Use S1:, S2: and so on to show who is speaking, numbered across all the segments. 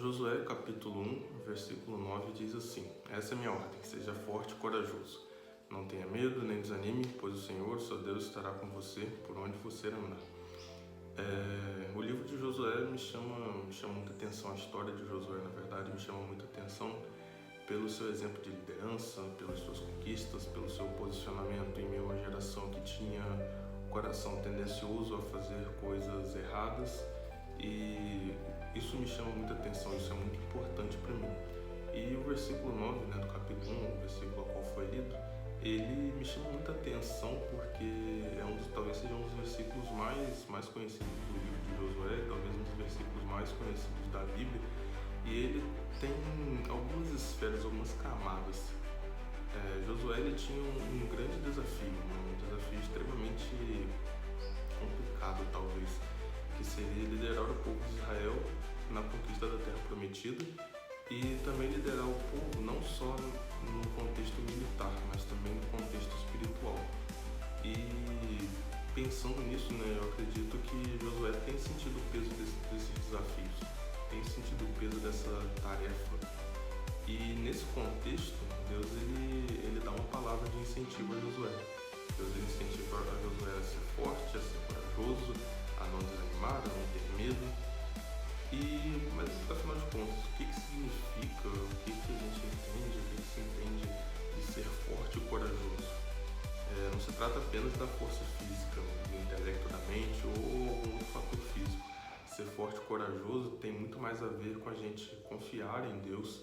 S1: Josué capítulo 1, versículo 9 diz assim: Essa é minha ordem, seja forte e corajoso. Não tenha medo nem desanime, pois o Senhor, seu Deus, estará com você por onde você andar. O livro de Josué me chama muita atenção, a história de Josué, na verdade, me chama muita atenção pelo seu exemplo de liderança, pelas suas conquistas, pelo seu posicionamento em meio a uma geração que tinha o coração tendencioso a fazer coisas erradas, e isso me chama muita atenção, isso é muito importante para mim. E o versículo 9, do capítulo 1, o versículo ao qual foi lido, ele me chama muita atenção porque talvez seja um dos versículos mais conhecidos do livro de Josué, talvez um dos versículos mais conhecidos da Bíblia, e ele tem algumas esferas, algumas camadas. Josué ele tinha um grande desafio, um desafio extremamente complicado talvez, que seria liderar o povo de Israel na conquista da Terra Prometida e também liderar o povo não só no contexto militar, mas também no contexto espiritual. E pensando nisso, eu acredito que Josué tem sentido o peso desses desafios, tem sentido o peso dessa tarefa. E nesse contexto, Deus ele dá uma palavra de incentivo a Josué. Deus ele incentiva a Josué a ser forte, a ser corajoso, a não desanimar, a não ter medo. Mas afinal de contas, o que significa, o que a gente entende, o que se entende de ser forte e corajoso? Não se trata apenas da força física, do intelecto da mente ou algum outro fator físico. Ser forte e corajoso tem muito mais a ver com a gente confiar em Deus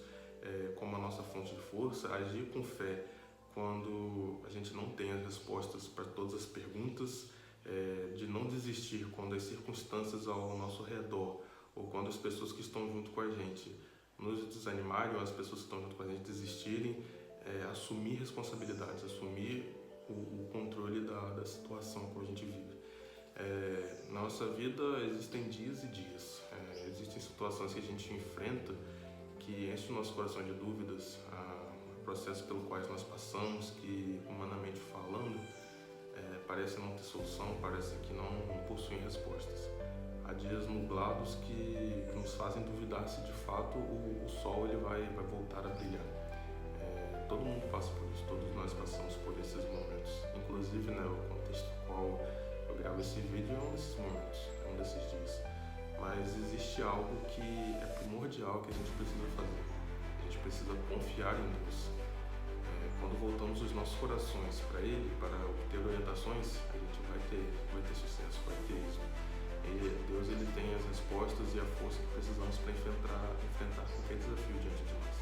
S1: como a nossa fonte de força, agir com fé quando a gente não tem as respostas para todas as perguntas, de não desistir quando as circunstâncias ao nosso redor ou quando as pessoas que estão junto com a gente nos desanimarem ou as pessoas que estão junto com a gente desistirem, assumir responsabilidades, assumir o controle da situação que a gente vive. Na nossa vida existem dias e dias, existem situações que a gente enfrenta que enchem o nosso coração de dúvidas, processos pelos quais nós passamos que, humanamente falando, parece não ter solução, parece que não possuem respostas. Há dias nublados que nos fazem duvidar se de fato o sol ele vai voltar a brilhar. Todo mundo passa por isso, todos nós passamos por esses momentos. Inclusive, o contexto no qual eu gravo esse vídeo é um desses momentos, é um desses dias. Mas existe algo que é primordial que a gente precisa fazer. A gente precisa confiar em Deus. Quando voltamos os nossos corações para Ele, para obter orientações, a gente vai ter sucesso, vai ter êxito. E Deus ele tem as respostas e a força que precisamos para enfrentar qualquer desafio diante de nós.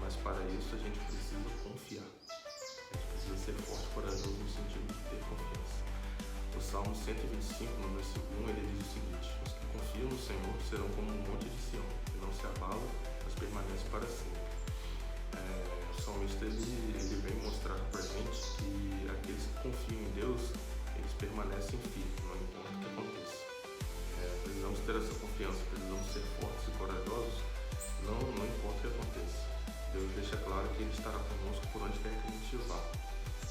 S1: Mas para isso a gente precisa confiar. A gente precisa ser forte e corajoso no sentido de ter confiança. O Salmo 125, no versículo 1, ele diz o seguinte: Os que confiam no Senhor serão como um monte de Sião, que não se abala, mas permanece para sempre. O salmista ele vem mostrar para a gente que aqueles que confiam em Deus, eles permanecem firmes, não importa o que aconteça. Precisamos ter essa confiança, precisamos ser fortes e corajosos, não importa o que aconteça. Deus deixa claro que Ele estará conosco por onde quer que a gente vá.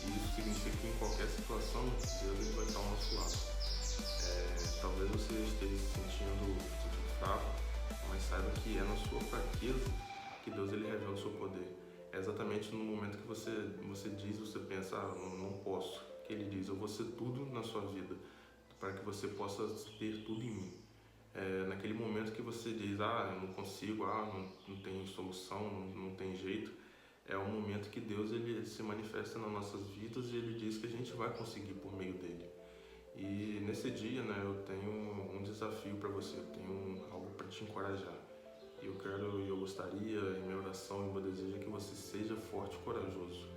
S1: E isso significa que em qualquer situação, Deus ele vai estar ao nosso lado. Talvez você esteja se sentindo fraco, mas saiba que é na sua fraqueza que Deus ele revela o seu poder. É exatamente no momento que você pensa, não posso, que Ele diz, eu vou ser tudo na sua vida, para que você possa ter tudo em mim. Naquele momento que você diz, eu não consigo, não tem solução, não tem jeito, é o momento que Deus ele se manifesta nas nossas vidas e Ele diz que a gente vai conseguir por meio dEle. E nesse dia, eu tenho um desafio para você, eu tenho algo para te encorajar. E eu gostaria, em minha oração, em meu desejo, é que você seja forte e corajoso,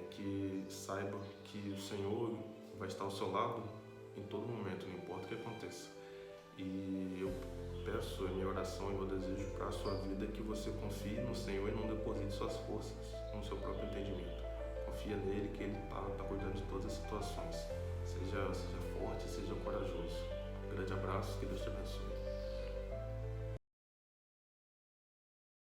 S1: que saiba que o Senhor vai estar ao seu lado em todo momento, não importa o que aconteça. E eu peço, em minha oração e meu desejo para a sua vida, que você confie no Senhor e não deposite suas forças no seu próprio entendimento. Confia nele, que Ele está cuidando de todas as situações. Seja forte, seja corajoso. Um grande abraço, que Deus te abençoe.